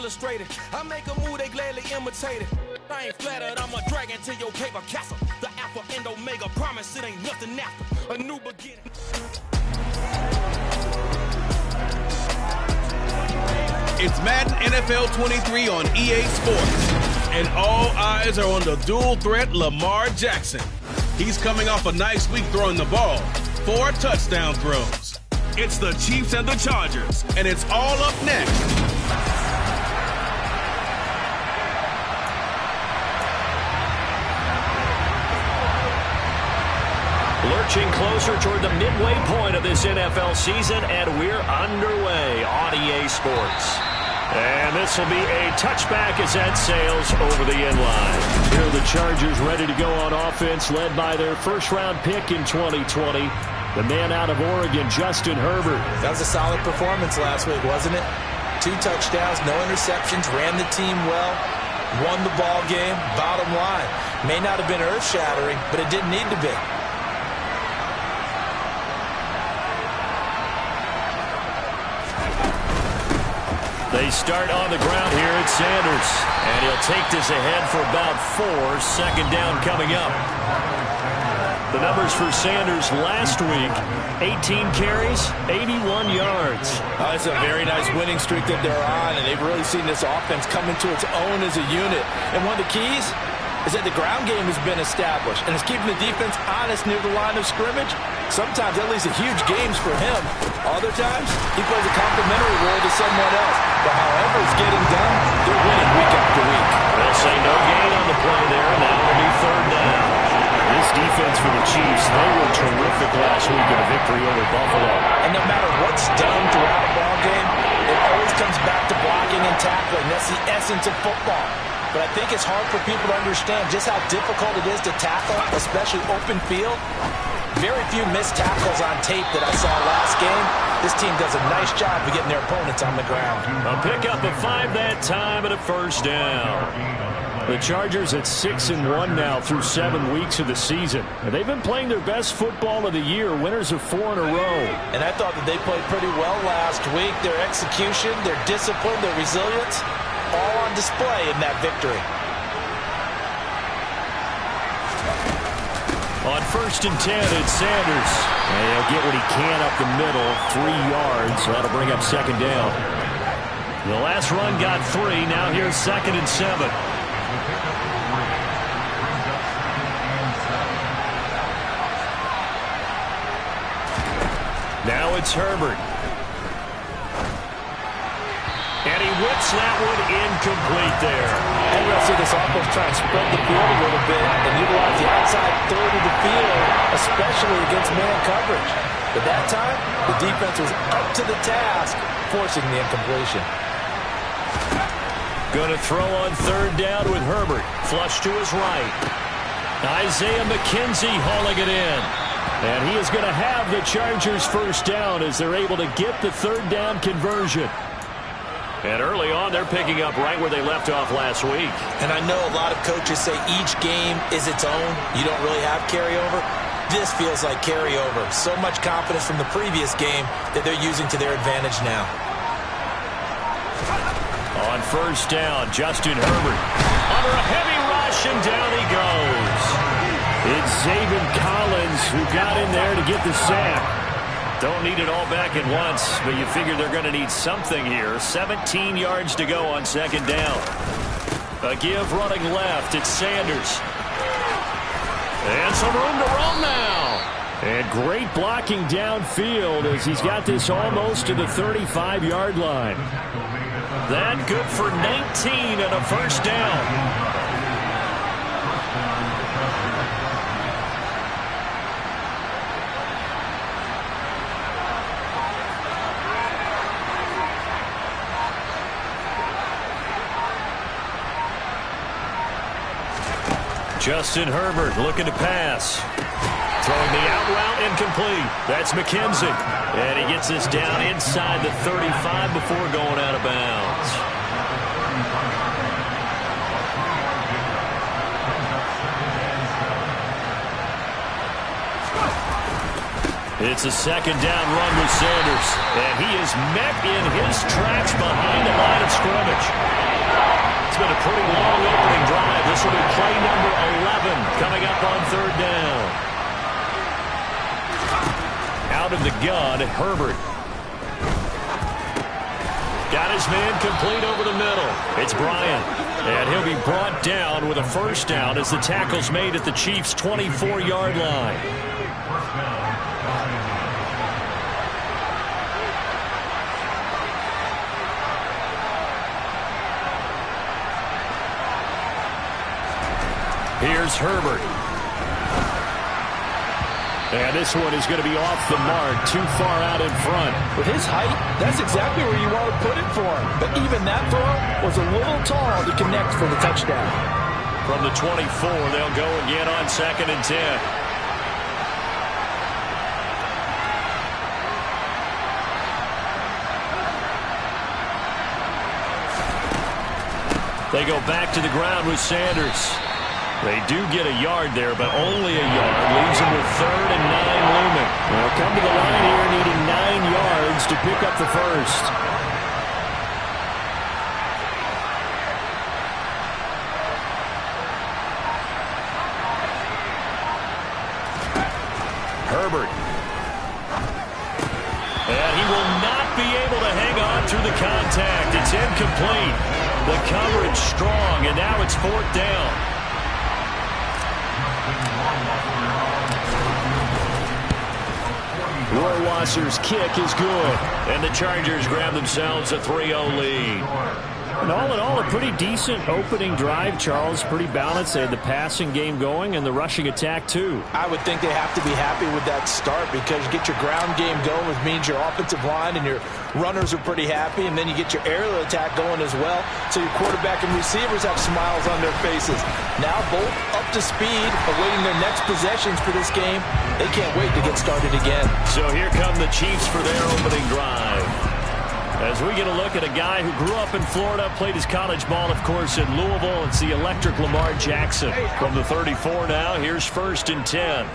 illustrated. I make a move, they gladly imitate it. I ain't flattered, I'm a dragon to your cave or castle. The Alpha and Omega, promise it ain't nothing after. A new beginning. It's Madden NFL 23 on EA Sports. And all eyes are on the dual threat Lamar Jackson. He's coming off a nice week throwing the ball. 4 touchdown throws. It's the Chiefs and the Chargers, and it's all up next. Lurching closer toward the midway point of this NFL season, and we're underway on EA Sports. And this will be a touchback as that sails over the end line. Here are the Chargers ready to go on offense, led by their first-round pick in 2020, the man out of Oregon, Justin Herbert. That was a solid performance last week, wasn't it? 2 touchdowns, no interceptions, ran the team well, won the ball game. Bottom line, may not have been earth-shattering, but it didn't need to be. They start on the ground here at Sanders, and he'll take this ahead for about 4. Second down coming up. The numbers for Sanders last week, 18 carries, 81 yards. It's a very nice winning streak that they're on, and they've really seen this offense come into its own as a unit. And one of the keys is that the ground game has been established, and it's keeping the defense honest near the line of scrimmage. Sometimes that leads to huge games for him. Other times, he plays a complementary role to someone else. But however it's getting done, they're winning week after week. They'll say no gain on the play there, and that will be third down. This defense for the Chiefs, they were terrific last week in a victory over Buffalo. And no matter what's done throughout a ball game, it always comes back to blocking and tackling. That's the essence of football. But I think it's hard for people to understand just how difficult it is to tackle, especially open field. Very few missed tackles on tape that I saw last game. This team does a nice job of getting their opponents on the ground. A pickup of 5 that time and a first down. The Chargers at 6-1 now through 7 weeks of the season. And they've been playing their best football of the year, winners of 4 in a row. And I thought that they played pretty well last week. Their execution, their discipline, their resilience, all on display in that victory. On 1st and 10, it's Sanders. And he'll get what he can up the middle, 3 yards. So that'll bring up second down. The last run got 3. Now here's 2nd and 7. Now it's Herbert. And he whips that one incomplete there. And we'll see this offense try and spread the field a little bit and utilize the outside third of the field, especially against man coverage. But that time, the defense was up to the task, forcing the incompletion. Going to throw on 3rd down with Herbert. Flush to his right. Isaiah McKenzie hauling it in. And he is going to have the Chargers first down as they're able to get the 3rd down conversion. And early on, they're picking up right where they left off last week. And I know a lot of coaches say each game is its own. You don't really have carryover. This feels like carryover. So much confidence from the previous game that they're using to their advantage now. On 1st down, Justin Herbert. Under a heavy rush, and down he goes. It's Zaven Collins who got in there to get the sack. Don't need it all back at once, but you figure they're going to need something here. 17 yards to go on 2nd down. A give running left. It's Sanders. And some room to roam now. And great blocking downfield as he's got this almost to the 35-yard line. That good for 19 and a first down. Justin Herbert looking to pass. Throwing the out route incomplete. That's McKenzie. And he gets this down inside the 35 before going out of bounds. It's a 2nd down run with Sanders. And he is met in his tracks behind the line of scrimmage. play number 11 coming up on third down. Out of the gun, Herbert. Got his man complete over the middle. It's Bryant. And he'll be brought down with a first down as the tackle's made at the Chiefs' 24-yard line. Here's Herbert. And this one is going to be off the mark, too far out in front. With his height, that's exactly where you want to put it for him. But even that throw was a little tall to connect for the touchdown. From the 24, they'll go again on 2nd and 10. They go back to the ground with Sanders. They do get a yard there, but only a yard. Leaves them with 3rd and 9 looming. They'll come to the line here needing 9 yards to pick up the first. Herbert. And he will not be able to hang on through the contact. It's incomplete. The coverage strong, and now it's 4th down. Rohrwasser's kick is good, and the Chargers grab themselves a 3-0 lead. And all in all, a pretty decent opening drive, Charles. Pretty balanced. They had the passing game going and the rushing attack, too. I would think they have to be happy with that start because you get your ground game going, which means your offensive line and your runners are pretty happy, and then you get your aerial attack going as well, so your quarterback and receivers have smiles on their faces. Now both up to speed, awaiting their next possessions for this game. They can't wait to get started again. So here come the Chiefs for their opening drive. As we get a look at a guy who grew up in Florida, played his college ball, of course, in Louisville. It's the electric Lamar Jackson. From the 34 now, here's 1st and 10.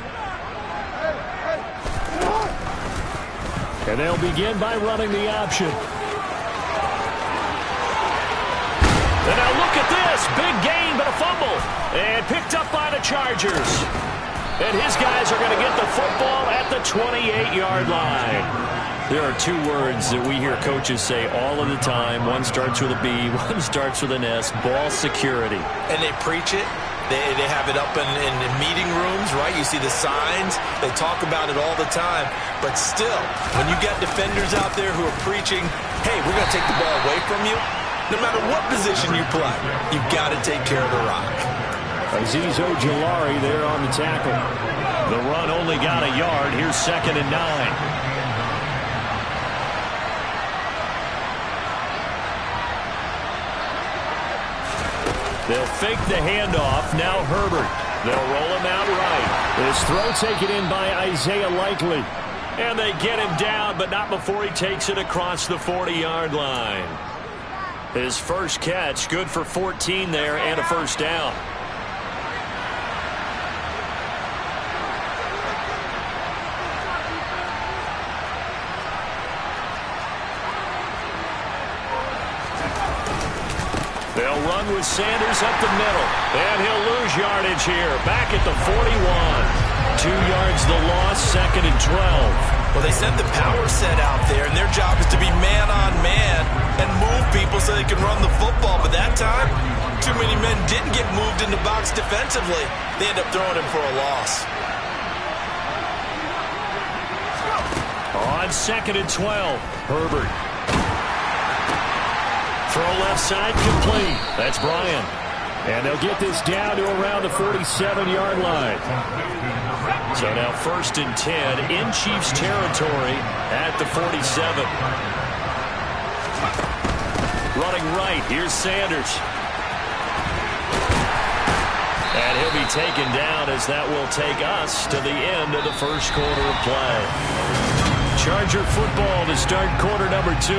And they'll begin by running the option. And now look at this. Big gain, but a fumble. And picked up by the Chargers. And his guys are going to get the football at the 28-yard line. There are 2 words that we hear coaches say all of the time. One starts with a B, one starts with an S. Ball security. And they preach it. They have it up in meeting rooms, right? You see the signs. They talk about it all the time. But still, when you got defenders out there who are preaching, hey, we're going to take the ball away from you, no matter what position you play, you've got to take care of the rock. Azeez Ojulari there on the tackle. The run only got a yard. Here's 2nd and 9. They'll fake the handoff. Now Herbert. They'll roll him out right. His throw taken in by Isaiah Likely. And they get him down, but not before he takes it across the 40-yard line. His first catch, good for 14 there and a first down. They'll run with Sanders up the middle. And he'll lose yardage here. Back at the 41. 2 yards the loss, 2nd and 12. Well, they sent the power set out there, and their job is to be man-on-man and move people so they can run the football. But that time, too many men didn't get moved in the box defensively. They end up throwing him for a loss. On 2nd and 12, Herbert. Throw left side complete. That's Bryant. And they'll get this down to around the 47-yard line. So now 1st and 10 in Chiefs territory at the 47. Running right. Here's Sanders. And he'll be taken down as that will take us to the end of the first quarter of play. Charger football to start quarter number 2.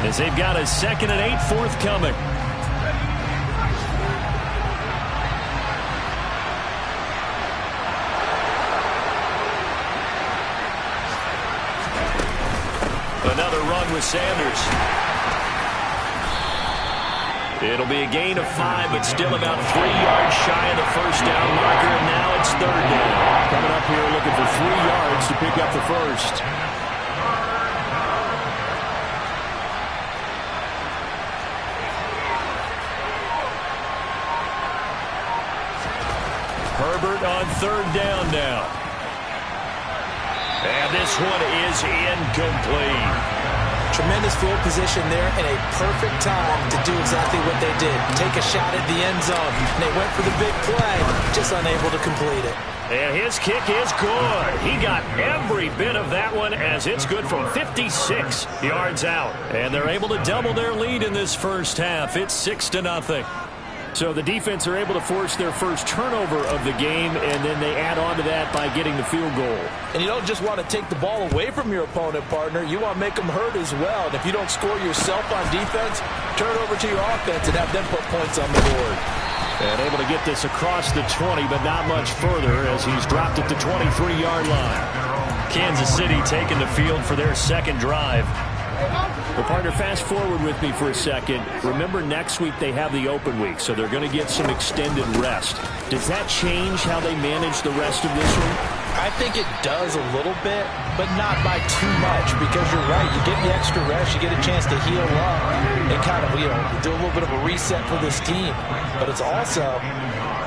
As they've got a 2nd and 8 forthcoming. Another run with Sanders. It'll be a gain of 5, but still about 3 yards shy of the first down marker, and now it's third down. Coming up here looking for 3 yards to pick up the first. Herbert on third down now. And this one is incomplete. Tremendous field position there and a perfect time to do exactly what they did. Take a shot at the end zone. And they went for the big play, just unable to complete it. And his kick is good. He got every bit of that one as it's good from 56 yards out. And they're able to double their lead in this first half. It's 6-0. So the defense are able to force their first turnover of the game, and then they add on to that by getting the field goal. And you don't just want to take the ball away from your opponent, partner. You want to make them hurt as well. And if you don't score yourself on defense, turn it over to your offense and have them put points on the board. And able to get this across the 20, but not much further as he's dropped at the 23-yard line. Kansas City taking the field for their second drive. Well, partner, fast forward with me for a second. Remember, next week they have the open week, so they're going to get some extended rest. Does that change how they manage the rest of this one? I think it does a little bit, but not by too much, because you're right. You get the extra rest, you get a chance to heal up and kind of, do a little bit of a reset for this team. But it's also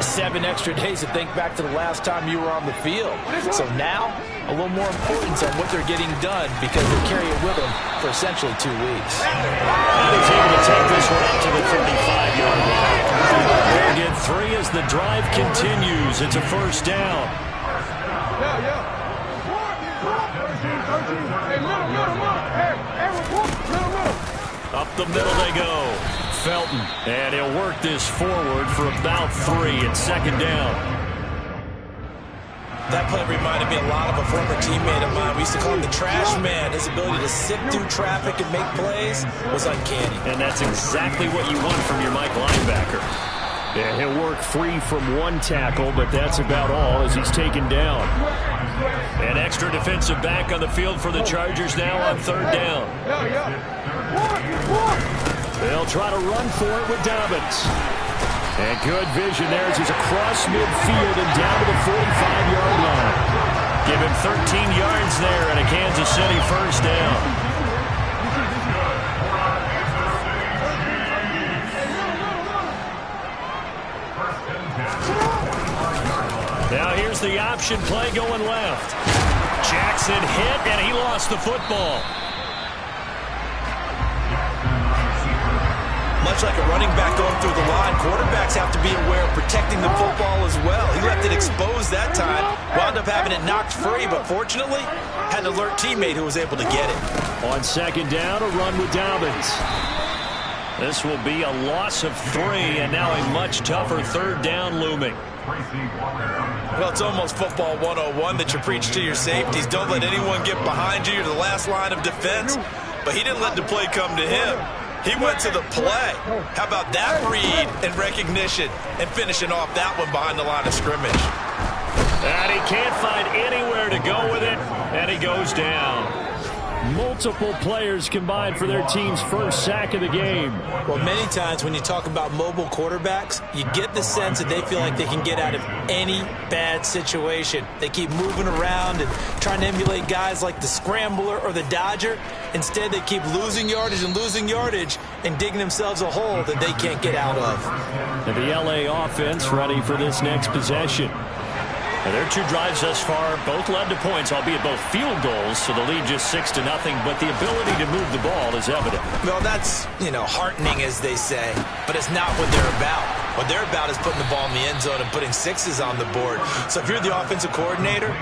7 extra days to think back to the last time you were on the field. So now, a little more importance on what they're getting done because they carry it with them for essentially 2 weeks. And he's able to take this one up to the 35-yard line. They'll get 3 as the drive continues. It's a first down. Up the middle they go. Felton, and he'll work this forward for about 3 at second down. That play reminded me a lot of a former teammate of mine. We used to call him the trash man. His ability to sift through traffic and make plays was uncanny. And that's exactly what you want from your Mike linebacker. Yeah, he'll work free from 1 tackle, but that's about all as he's taken down. An extra defensive back on the field for the Chargers now on third down. They'll try to run for it with Dobbins. And good vision there as he's across midfield and down to the 45-yard line. Give him 13 yards there and a Kansas City first down. Now here's the option play going left. Jackson hit and he lost the football. Much like a running back going through the line, quarterbacks have to be aware of protecting the football as well. He left it exposed that time, wound up having it knocked free, but fortunately, had an alert teammate who was able to get it. On second down, a run with Dobbins. This will be a loss of 3, and now a much tougher third down looming. Well, it's almost football 101 that you preach to your safeties. Don't let anyone get behind you. You're the last line of defense. But he didn't let the play come to him. He went to the play. How about that read and recognition and finishing off that one behind the line of scrimmage? And he can't find anywhere to go with it, and he goes down. Multiple players combined for their team's first sack of the game. Well, many times when you talk about mobile quarterbacks, you get the sense that they feel like they can get out of any bad situation. They keep moving around and trying to emulate guys like the Scrambler or the Dodger. Instead, they keep losing yardage and digging themselves a hole that they can't get out of. And the LA offense ready for this next possession. And their 2 drives thus far both led to points, albeit both field goals, so the lead just 6-0, but the ability to move the ball is evident. Well, that's, heartening, as they say, but it's not what they're about. What they're about is putting the ball in the end zone and putting 6s on the board. So if you're the offensive coordinator,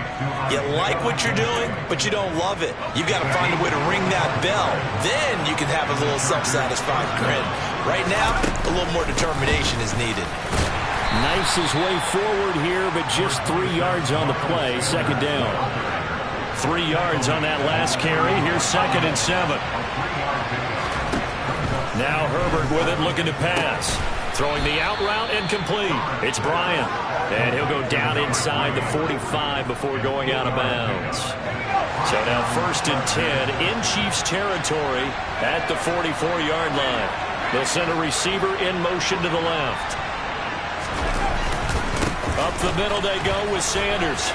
you like what you're doing, but you don't love it. You've got to find a way to ring that bell. Then you can have a little self-satisfied grin. Right now, a little more determination is needed. Knifes his way forward here, but just 3 yards on the play. Second down. 3 yards on that last carry. Here's 2nd and 7. Now Herbert with it, looking to pass. Throwing the out route, incomplete. It's Bryant. And he'll go down inside the 45 before going out of bounds. So now 1st and 10 in Chiefs territory at the 44-yard line. They'll send a receiver in motion to the left. Up the middle they go with Sanders.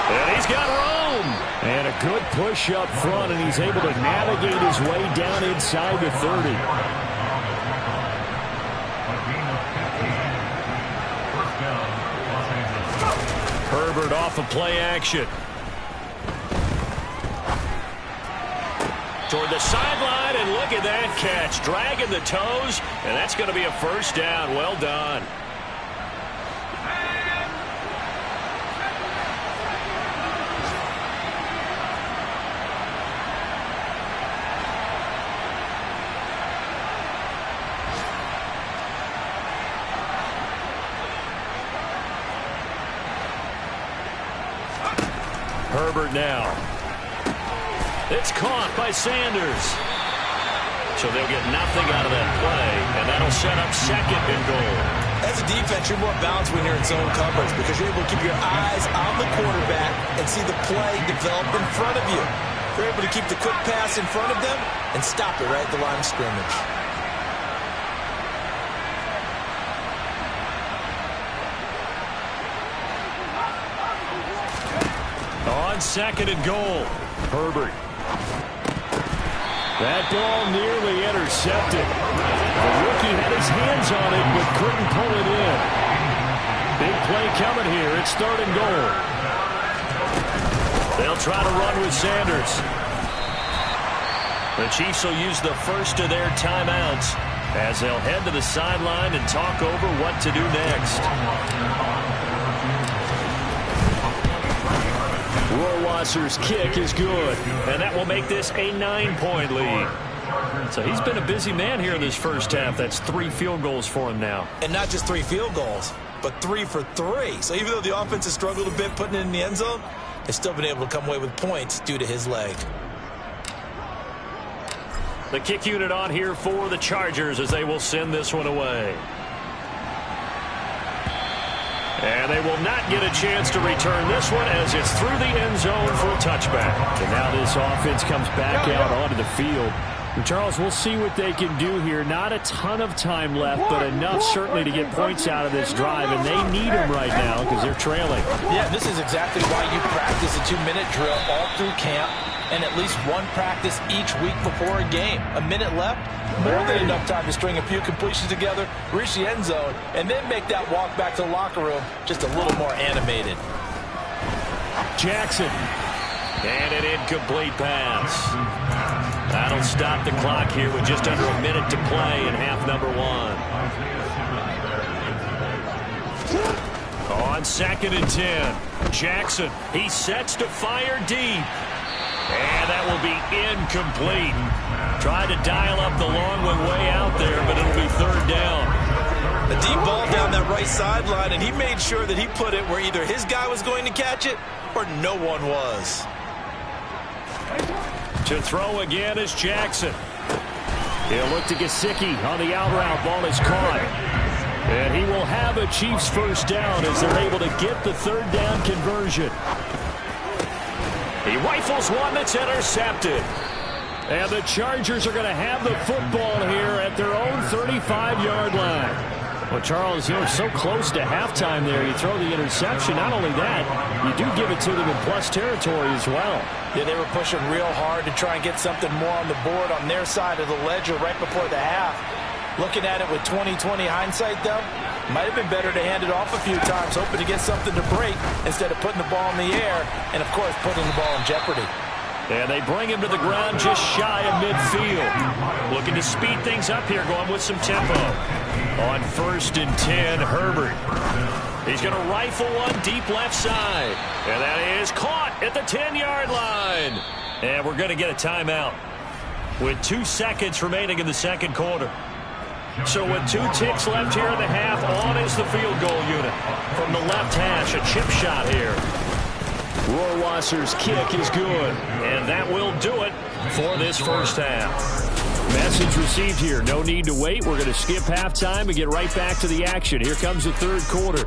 And he's got room. And a good push up front, and he's able to navigate his way down inside the 30. Herbert off of play action. Toward the sideline, and look at that catch. Dragging the toes, and that's going to be a first down. Well done. Herbert now. It's caught by Sanders. So they'll get nothing out of that play, and that'll set up second and goal. As a defense, you're more balanced when you're in zone coverage because you're able to keep your eyes on the quarterback and see the play develop in front of you. You're able to keep the quick pass in front of them and stop it right at the line of scrimmage. On second and goal, Herbert. That ball nearly intercepted. The rookie had his hands on it but couldn't pull it in. Big play coming here. It's third and goal. They'll try to run with Sanders. The Chiefs will use the first of their timeouts as they'll head to the sideline and talk over what to do next. Rohrwasser's kick is good, and that will make this a 9-point lead. So he's been a busy man here in this first half. That's 3 field goals for him now. And not just 3 field goals, but 3 for 3. So even though the offense has struggled a bit putting it in the end zone, they've still been able to come away with points due to his leg. The kick unit on here for the Chargers as they will send this one away. And they will not get a chance to return this one as it's through the end zone for a touchback. And now this offense comes back out onto the field. And Charles, we'll see what they can do here. Not a ton of time left, but enough certainly to get points out of this drive. And they need them right now because they're trailing. Yeah, this is exactly why you practice a 2-minute drill all through camp and at least one practice each week before a game. A minute left, more than enough time to string a few completions together, reach the end zone, and then make that walk back to the locker room just a little more animated. Jackson. And an incomplete pass. That'll stop the clock here with just under a minute to play in half number 1. On second and 10, Jackson. He sets to fire deep. And that will be incomplete. Tried to dial up the long one way out there, but it'll be third down. A deep ball down that right sideline, and he made sure that he put it where either his guy was going to catch it or no one was. To throw again is Jackson. He'll look to Gesicki on the out route. Ball is caught. And he will have a Chiefs first down as they're able to get the third down conversion. He rifles one that's intercepted. And the Chargers are going to have the football here at their own 35-yard line. Well, Charles, you're so close to halftime there. You throw the interception. Not only that, you do give it to them in plus territory as well. Yeah, they were pushing real hard to try and get something more on the board on their side of the ledger right before the half. Looking at it with 20/20 hindsight, though, might have been better to hand it off a few times, hoping to get something to break instead of putting the ball in the air and, of course, putting the ball in jeopardy. And they bring him to the ground just shy of midfield. Looking to speed things up here, going with some tempo. On first and 10, Herbert. He's going to rifle one deep left side. And that is caught at the 10-yard line. And we're going to get a timeout with 2 seconds remaining in the second quarter. So with 2 ticks left here in the half, on is the field goal unit. From the left hash, a chip shot here. Rohrwasser's kick is good. And that will do it for this first half. Message received here. No need to wait. We're going to skip halftime and get right back to the action. Here comes the third quarter.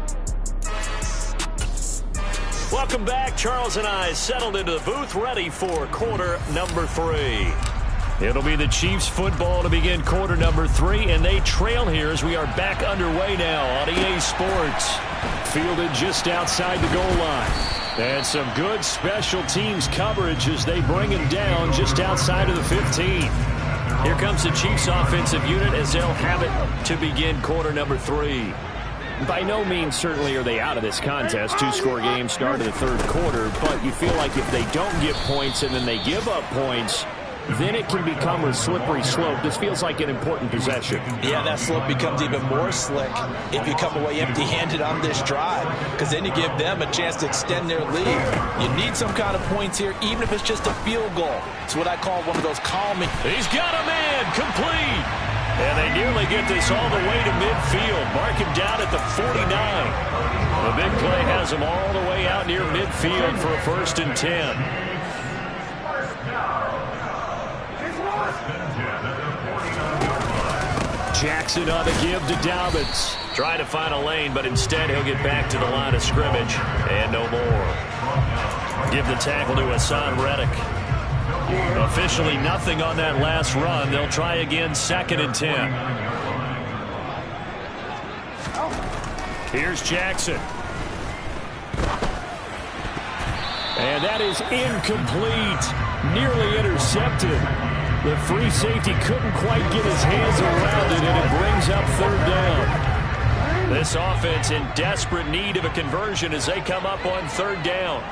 Welcome back. Charles and I settled into the booth, ready for quarter number 3. It'll be the Chiefs football to begin quarter number 3, and they trail here as we are back underway now on EA Sports. Fielded just outside the goal line. And some good special teams coverage as they bring him down just outside of the 15. Here comes the Chiefs offensive unit as they'll have it to begin quarter number 3. By no means certainly are they out of this contest. 2-score game start of the third quarter, but you feel like if they don't get points and then they give up points, then it can become a slippery slope. This feels like an important possession. Yeah, that slope becomes even more slick if you come away empty-handed on this drive, because then you give them a chance to extend their lead. You need some kind of points here, even if it's just a field goal. It's what I call one of those calming. He's got a man, complete. And they nearly get this all the way to midfield. Mark him down at the 49. The big play has him all the way out near midfield for a 1st and 10. Jackson on the give to Dobbins. Trying to find a lane, but instead he'll get back to the line of scrimmage. And no more. Give the tackle to Hassan Reddick. Officially nothing on that last run. They'll try again 2nd and 10. Here's Jackson. And that is incomplete. Nearly intercepted. The free safety couldn't quite get his hands around it, and it brings up 3rd down. This offense in desperate need of a conversion as they come up on 3rd down.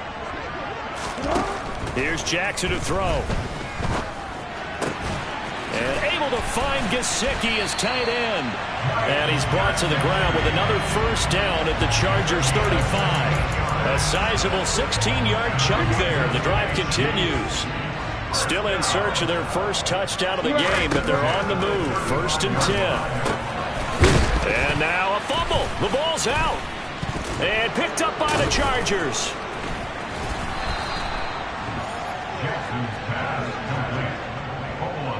Here's Jackson to throw. And able to find Gesicki as tight end. And he's brought to the ground with another 1st down at the Chargers 35. A sizable 16-yard chunk there. The drive continues. Still in search of their first touchdown of the game, but they're on the move. 1st and 10. And now a fumble. The ball's out. And picked up by the Chargers.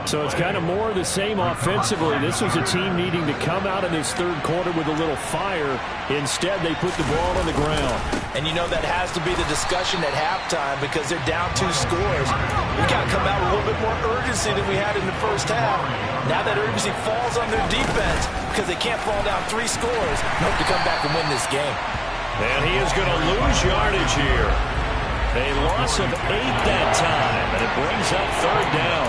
So it's kind of more of the same offensively. This was a team needing to come out in this 3rd quarter with a little fire. Instead, they put the ball on the ground. And you know that has to be the discussion at halftime because they're down 2 scores. We got to come out with a little bit more urgency than we had in the first half. Now that urgency falls on their defense because they can't fall down 3 scores. Hope to come back and win this game. And he is going to lose yardage here. A loss of 8 that time, and it brings up 3rd down.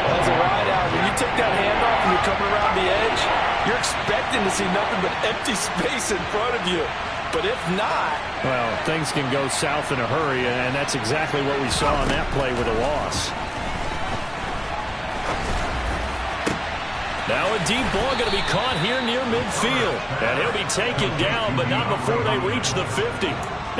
That's a ride out. When you take that handoff and you're coming around the edge, you're expecting to see nothing but empty space in front of you. But if not... Well, things can go south in a hurry, and that's exactly what we saw on that play with a loss. Now a deep ball going to be caught here near midfield. And he'll be taken down, but not before they reach the 50.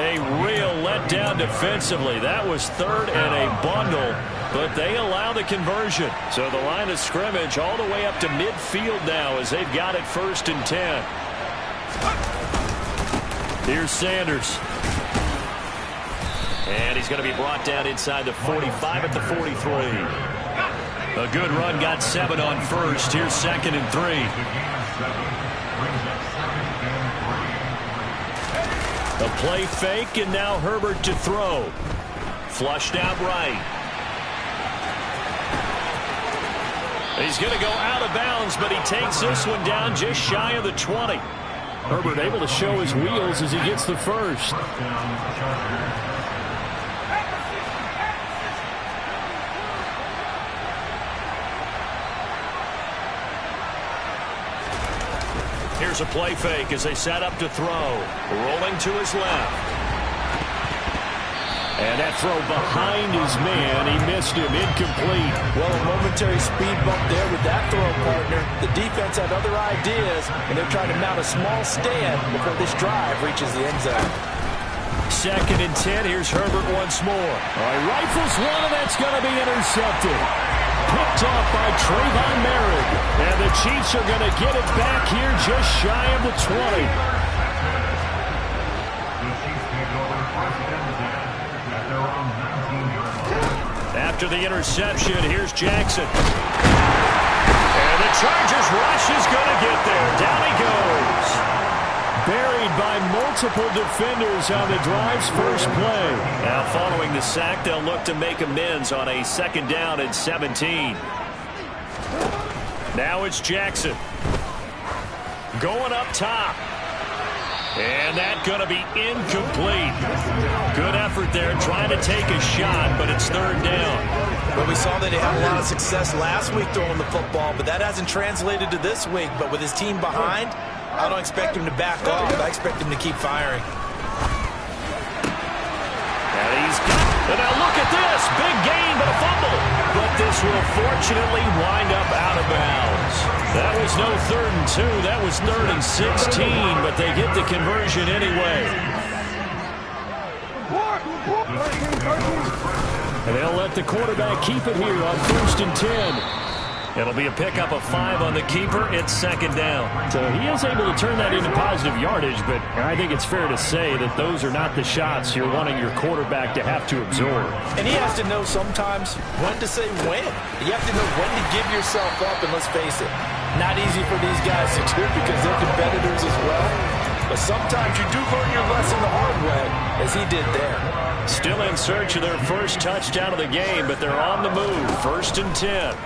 A real letdown defensively. That was 3rd and a bundle, but they allow the conversion. So the line of scrimmage all the way up to midfield now as they've got it 1st and 10. Here's Sanders. And he's going to be brought down inside the 45 at the 43. A good run, got 7 on 1st. Here's 2nd and 3. A play fake, and now Herbert to throw. Flushed out right. He's going to go out of bounds, but he takes this one down just shy of the 20. Herbert able to show his wheels as he gets the 1st. Here's a play fake as they set up to throw. Rolling to his left. And that throw behind his man. He missed him. Incomplete. Well, a momentary speed bump there with that throw, partner. The defense had other ideas, and they're trying to mount a small stand before this drive reaches the end zone. 2nd and 10. Here's Herbert once more. All right, rifles one, and that's going to be intercepted. Picked off by Trayvon Merritt. And the Chiefs are going to get it back here just shy of the 20. After the interception, here's Jackson. And the Chargers rush is going to get there. Down he goes. Buried by multiple multiple defenders on the drive's first play. Now following the sack, they'll look to make amends on a 2nd down and 17. Now it's Jackson. Going up top. And that's going to be incomplete. Good effort there, trying to take a shot, but it's 3rd down. Well, we saw that he had a lot of success last week throwing the football, but that hasn't translated to this week. But with his team behind, I don't expect him to back off. I expect him to keep firing. And he's got, and now look at this. Big gain, but a fumble. But this will fortunately wind up out of bounds. That was no 3rd and 2. That was 3rd and 16, but they get the conversion anyway. And they'll let the quarterback keep it here on 1st and 10. It'll be a pickup of 5 on the keeper. It's 2nd down. So he is able to turn that into positive yardage, but I think it's fair to say that those are not the shots you're wanting your quarterback to have to absorb. And he has to know sometimes when to say when. You have to know when to give yourself up, and let's face it, not easy for these guys to do because they're competitors as well. But sometimes you do learn your lesson the hard way, as he did there. Still in search of their first touchdown of the game, but they're on the move. 1st and 10.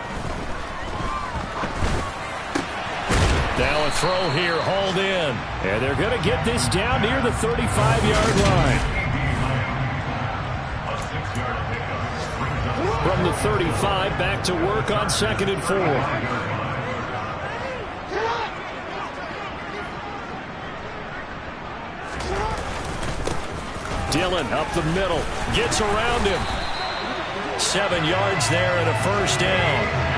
Now a throw here, hauled in. And they're going to get this down near the 35-yard line. From the 35, back to work on 2nd and 4. Dillon up the middle, gets around him. 7 yards there and a 1st down.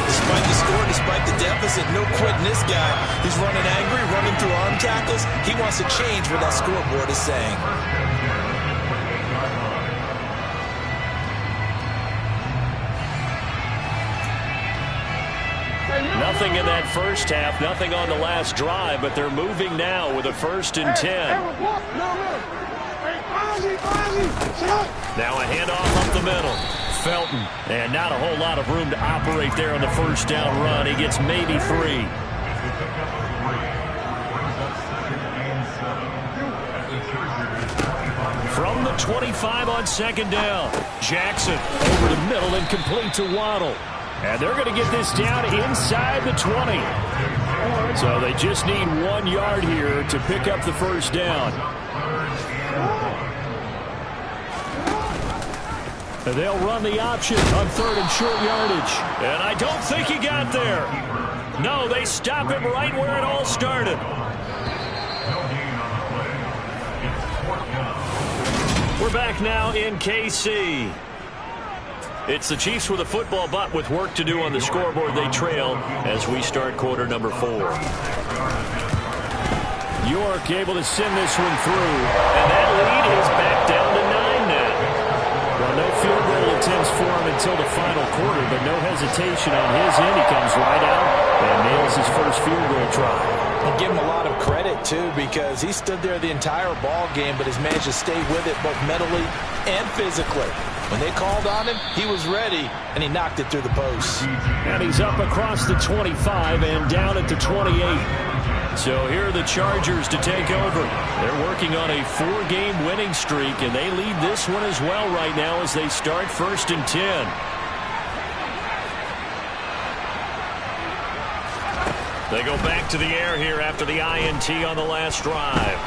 Despite the score, despite the deficit, no quitting this guy. He's running angry, running through arm tackles. He wants to change what that scoreboard is saying. Nothing in that first half, nothing on the last drive, but they're moving now with a 1st and 10. Now a handoff up the middle. Felton, and not a whole lot of room to operate there on the 1st down run. He gets maybe 3. From the 25 on 2nd down. Jackson over the middle and complete to Waddle. And they're going to get this down inside the 20. So they just need 1 yard here to pick up the 1st down. And they'll run the option on 3rd and short yardage. And I don't think he got there. No, they stop him right where it all started. We're back now in KC. It's the Chiefs with a football, but with work to do on the scoreboard, they trail as we start quarter number 4. York able to send this one through, and that lead is back down to 9 now. Well, no field goal attempts for him until the final quarter, but no hesitation on his end. He comes right out and nails his first field goal try. And give him a lot of credit, too, because he stood there the entire ball game, but has managed to stay with it both mentally and physically. When they called on him, he was ready, and he knocked it through the posts. And he's up across the 25 and down at the 28. So here are the Chargers to take over. They're working on a 4-game winning streak, and they lead this one as well right now as they start 1st and 10. They go back to the air here after the INT on the last drive.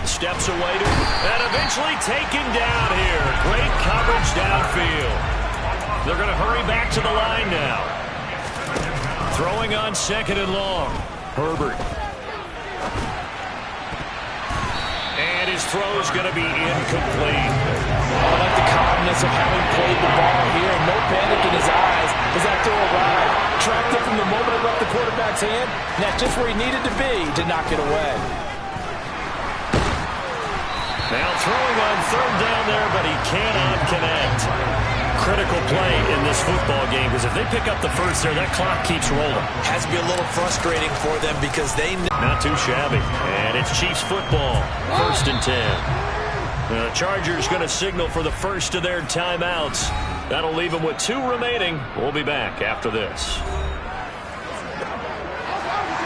Steps away to, and eventually taken down here. Great coverage downfield. They're going to hurry back to the line now. Throwing on 2nd and long. Herbert. And his throw's going to be incomplete. I like the calmness of having played the ball here. No panic in his eyes as that throw arrived. Tracked it from the moment it left the quarterback's hand. And that's just where he needed to be to knock it away. Now throwing on 3rd down there, but he cannot connect. Critical play in this football game, because if they pick up the first there, that clock keeps rolling. Has to be a little frustrating for them because they know. Not too shabby. And it's Chiefs football. 1st and 10. The Chargers going to signal for the first of their timeouts. That'll leave them with 2 remaining. We'll be back after this.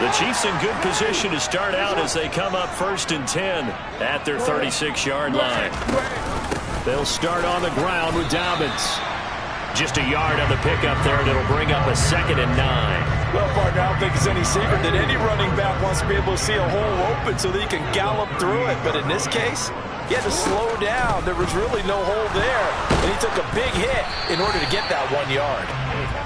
The Chiefs in good position to start out as they come up 1st and 10 at their 36-yard line. They'll start on the ground with Dobbins. Just a yard on the pickup there, and it'll bring up a 2nd and 9. Well, partner, I don't think it's any secret that any running back wants to be able to see a hole open so that he can gallop through it. But in this case, he had to slow down. There was really no hole there, and he took a big hit in order to get that 1 yard.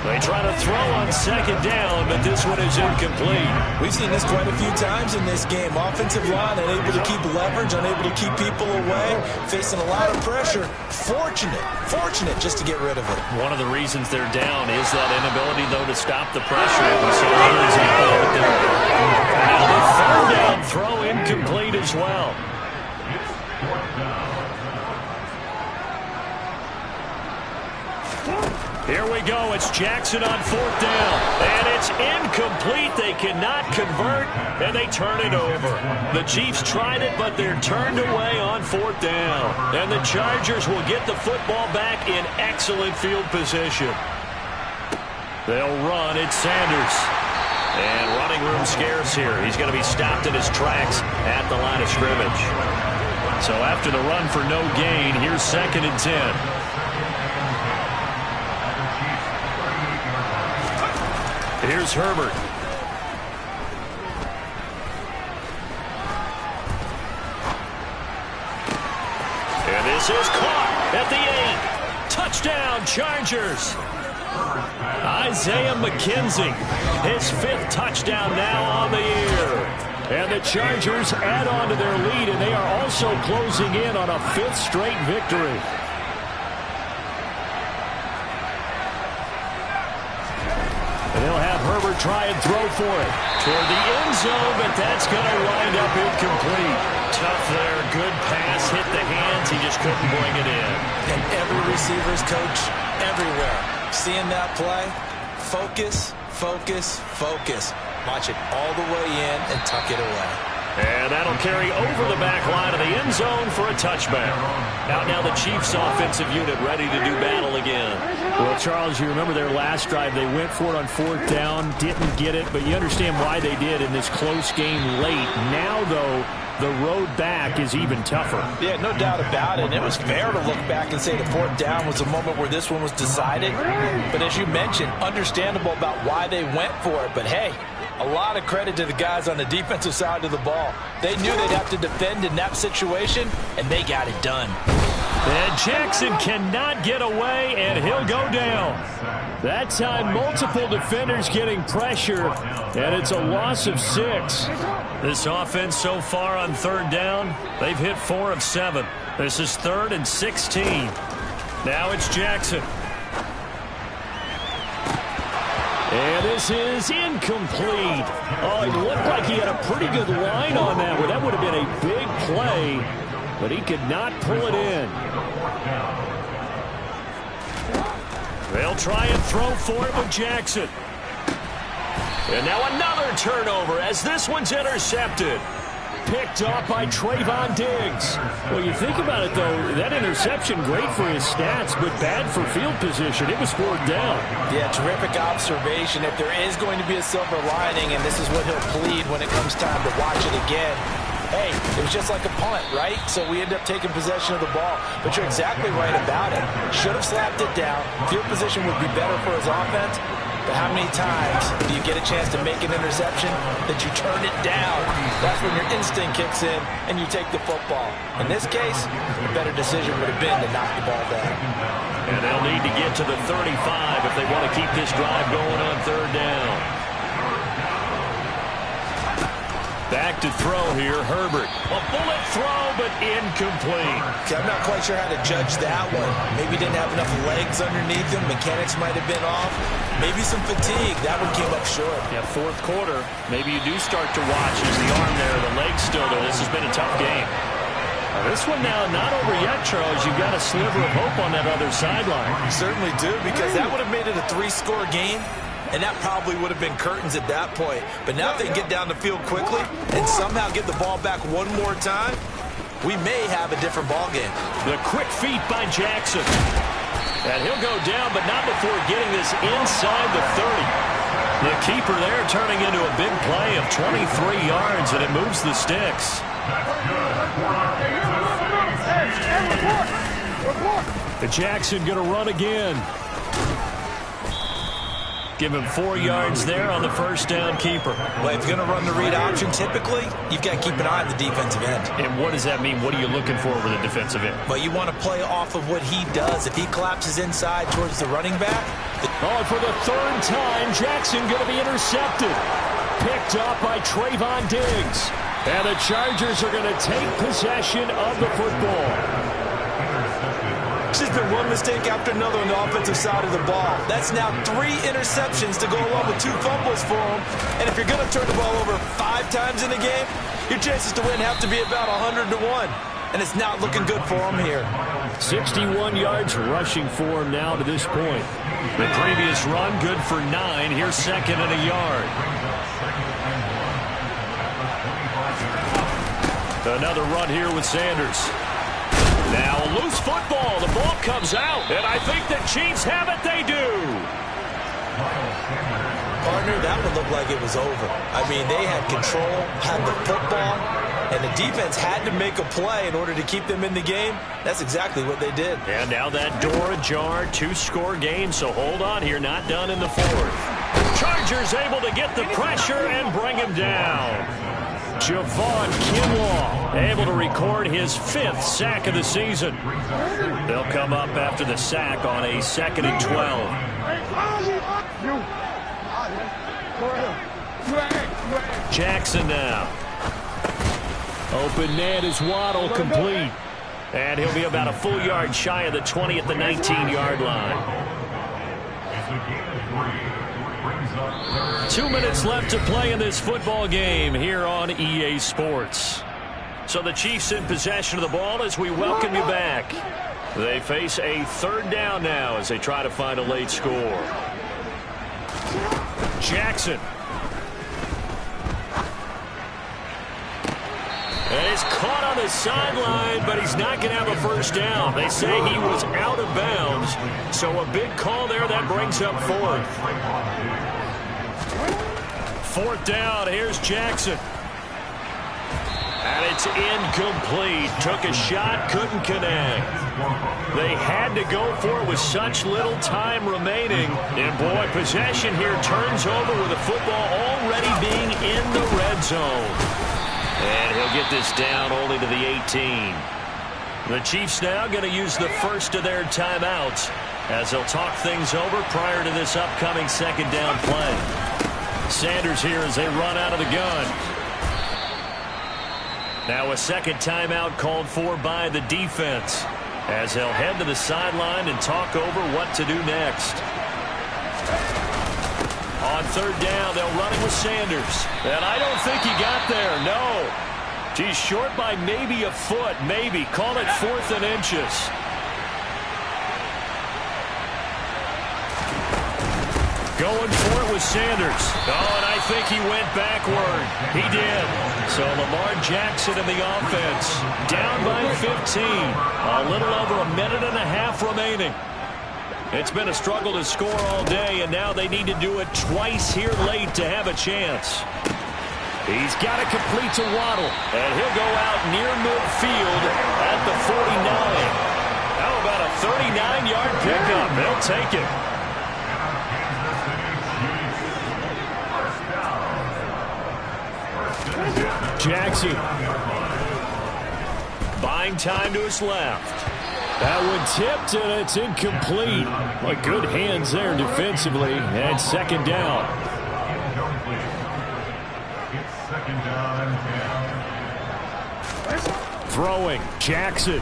They try to throw on 2nd down, but this one is incomplete. We've seen this quite a few times in this game. Offensive line unable to keep leverage, unable to keep people away, facing a lot of pressure. Fortunate just to get rid of it. One of the reasons they're down is that inability, though, to stop the pressure. We saw another example of it there. Now the 3rd down throw incomplete as well. Here we go. It's Jackson on 4th down. And it's incomplete. They cannot convert, and they turn it over. The Chiefs tried it, but they're turned away on 4th down. And the Chargers will get the football back in excellent field position. They'll run. It's Sanders. And running room scarce here. He's going to be stopped in his tracks at the line of scrimmage. So after the run for no gain, here's 2nd and 10. Here's Herbert. And this is caught at the 8. Touchdown, Chargers. Isaiah McKenzie, his 5th touchdown now on the year. And the Chargers add on to their lead, and they are also closing in on a 5th straight victory. They'll have Herbert try and throw for it toward the end zone, but that's going to wind up incomplete. Tough there. Good pass. Hit the hands. He just couldn't bring it in. And every receiver's coach everywhere. Seeing that play, focus. Watch it all the way in and tuck it away. And that'll carry over the back line of the end zone for a touchback. Out now the Chiefs offensive unit ready to do battle again. Well, Charles, you remember their last drive. They went for it on 4th down, didn't get it, but you understand why they did in this close game late. Now, though, the road back is even tougher. Yeah, no doubt about it. And it was fair to look back and say the 4th down was a moment where this one was decided. But as you mentioned, understandable about why they went for it. But, hey, a lot of credit to the guys on the defensive side of the ball. They knew they'd have to defend in that situation, and they got it done. And Jackson cannot get away, and he'll go down. That time, multiple defenders getting pressure, and it's a loss of 6. This offense so far on 3rd down, they've hit 4 of 7. This is 3rd and 16. Now it's Jackson. And this is incomplete. Oh, it looked like he had a pretty good line on that one. That would have been a big play, but he could not pull it in. They'll try and throw for it with Jackson. And now another turnover as this one's intercepted. Picked off by Trayvon Diggs. Well, you think about it, though, that interception, great for his stats, but bad for field position. It was 4th down. Yeah, terrific observation. If there is going to be a silver lining, and this is what he'll plead when it comes time to watch it again, hey, it was just like a punt, right? So we end up taking possession of the ball. But you're exactly right about it. Should have slapped it down. Field position would be better for his offense. But how many times do you get a chance to make an interception that you turn it down? That's when your instinct kicks in and you take the football. In this case, the better decision would have been to knock the ball down. And they'll need to get to the 35 if they want to keep this drive going on 3rd down. Back to throw here, Herbert. A bullet throw, but incomplete. Okay, I'm not quite sure how to judge that one. Maybe didn't have enough legs underneath him. Mechanics might have been off. Maybe some fatigue. That one came up short. Yeah, 4th quarter. Maybe you do start to watch as the arm there, the leg's still there. This has been a tough game. This one now not over yet, Charles. You've got a sliver of hope on that other sideline. You certainly do, because that would have made it a 3-score game. And that probably would have been curtains at that point. But now if they can get down the field quickly and somehow get the ball back one more time, we may have a different ball game. The quick feet by Jackson. And he'll go down, but not before getting this inside the 30. The keeper there turning into a big play of 23 yards, and it moves the sticks. Jackson going to run again. Give him 4 yards there on the first down keeper. Well, if you're going to run the read option, typically, you've got to keep an eye on the defensive end. And what does that mean? What are you looking for with a defensive end? Well, you want to play off of what he does. If he collapses inside towards the running back. Oh, for the third time, Jackson going to be intercepted. Picked up by Trayvon Diggs. And the Chargers are going to take possession of the football. It's just been one mistake after another on the offensive side of the ball. That's now 3 interceptions to go along with 2 fumbles for him. And if you're going to turn the ball over 5 times in a game, your chances to win have to be about 100 to 1. And it's not looking good for him here. 61 yards rushing for him now to this point. The previous run good for 9. Here's second and a yard. Another run here with Sanders. Now a loose football. The ball comes out. And I think the Chiefs have it. They do. Partner, that would look like it was over. I mean, they had control, had the football, and the defense had to make a play in order to keep them in the game. That's exactly what they did. And now that door ajar, 2-score game. So hold on here. Not done in the 4th. Chargers able to get the pressure and bring him down. Javon Kinlaw able to record his 5th sack of the season. They'll come up after the sack on a 2nd and 12. Jackson now. Open man is Waddle, complete. And he'll be about a full yard shy of the 20 at the 19-yard line. 2 minutes left to play in this football game here on EA Sports. So the Chiefs in possession of the ball as we welcome you back. They face a 3rd down now as they try to find a late score. Jackson. And he's caught on the sideline, but he's not going to have a first down. They say he was out of bounds, so a big call there that brings up 4th. 4th down, here's Jackson. And it's incomplete. Took a shot, couldn't connect. They had to go for it with such little time remaining. And boy, possession here turns over with the football already being in the red zone. And he'll get this down only to the 18. The Chiefs now going to use the first of their timeouts as they'll talk things over prior to this upcoming 2nd down play. Sanders here as they run out of the gun. Now a 2nd timeout called for by the defense as they'll head to the sideline and talk over what to do next. On 3rd down, they'll run it with Sanders. And I don't think he got there, no. He's short by maybe a foot, maybe. Call it 4th and inches. Going for it with Sanders. Oh, and I think he went backward. He did. So Lamar Jackson in the offense. Down by 15. A little over a minute and a half remaining. It's been a struggle to score all day, and now they need to do it twice here late to have a chance. He's got it complete to Waddle, and he'll go out near midfield at the 49. How about a 39-yard pickup? They'll take it. Jackson. Buying time to his left. That one tipped, and it's incomplete. Well, good hands there defensively, and 2nd down. Throwing, Jackson.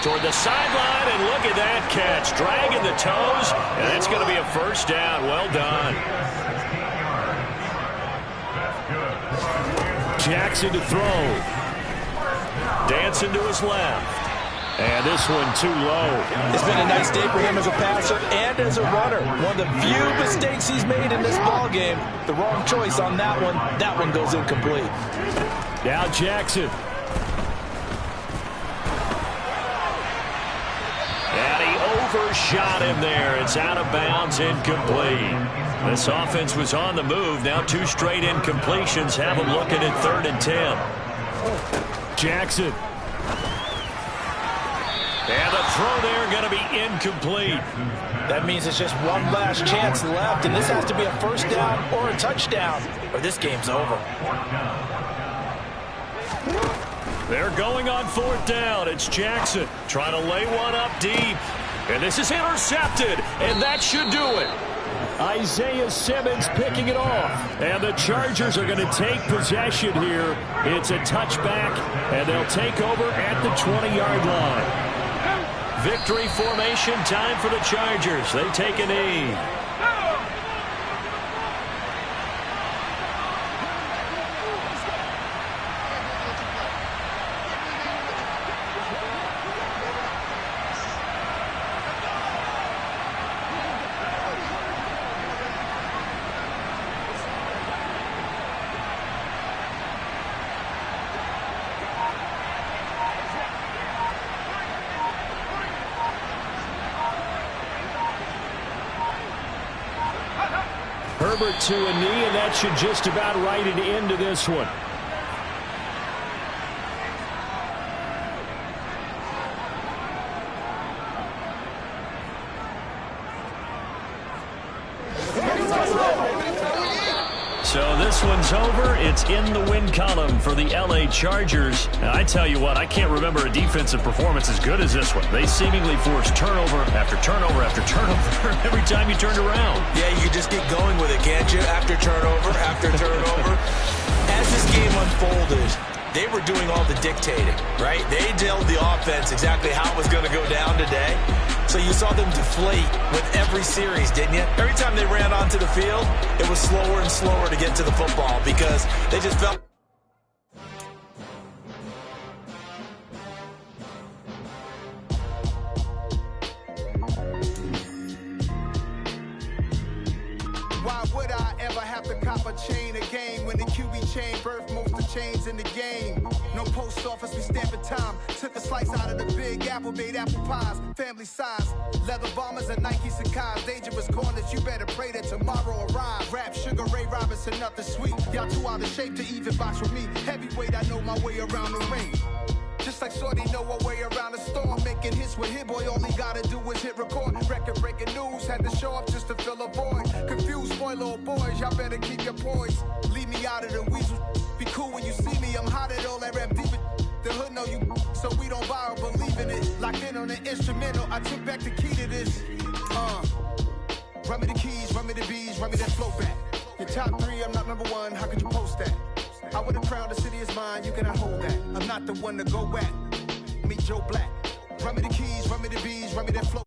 Toward the sideline, and look at that catch. Dragging the toes, and it's going to be a first down. Well done. Jackson to throw. Dancing to his left. And this one too low. It's been a nice day for him as a passer and as a runner. One of the few mistakes he's made in this ball game. The wrong choice on that one. That one goes incomplete. Now Jackson. And he first shot in there. It's out of bounds, incomplete. This offense was on the move. Now 2 straight incompletions have them looking at 3rd and 10. Jackson. And the throw there going to be incomplete. That means it's just one last chance left, and this has to be a first down or a touchdown, or this game's over. They're going on 4th down. It's Jackson trying to lay one up deep. And this is intercepted, and that should do it. Isaiah Simmons picking it off. And the Chargers are going to take possession here. It's a touchback, and they'll take over at the 20-yard line. Victory formation time for the Chargers. They take a knee. Herbert to a knee, and that should just about write it into this one. So this one's over. It's in the win column for the LA Chargers. Now, I tell you what, I can't remember a defensive performance as good as this one. They seemingly forced turnover after turnover after turnover every time you turned around. Yeah, you just get going with it, can't you? After turnover, after turnover. As this game unfolded, they were doing all the dictating, right? They told the offense exactly how it was going to go down today. So you saw them deflate with every series, didn't you? Every time they ran onto the field, it was slower and slower to get to the football because they just felt... Why would I ever have to cop a chain a game when the QB chain birthed most of chains in the game? No post office, we stamping time. Took a slice out of the big apple, made apple pies, family size. Leather bombers and Nike Sacai's. Dangerous corners, you better pray that tomorrow arrive. Rap, Sugar Ray Robinson, nothing sweet. Y'all too out of shape to even box with me. Heavyweight, I know my way around the ring. Just like Shorty know a way around the storm. Making hits with Hit Boy, all he gotta do is hit record. Record-breaking news, had to show up just to fill a void. Confused boy, little boys, y'all better keep your poise. Leave me out of the weasel. Be cool when you see me, I'm hot at all that rap deep. The hood know you, so we don't borrow, believe in it. Locked in on the instrumental, I took back the key to this. Run me the keys, run me the bees, run me that flow back. Your top 3, I'm not number 1, how could you post that? I would have crowned the city is mine, you cannot hold that. I'm not the one to go back. Meet Joe Black. Run me the keys, run me the bees, run me that flow.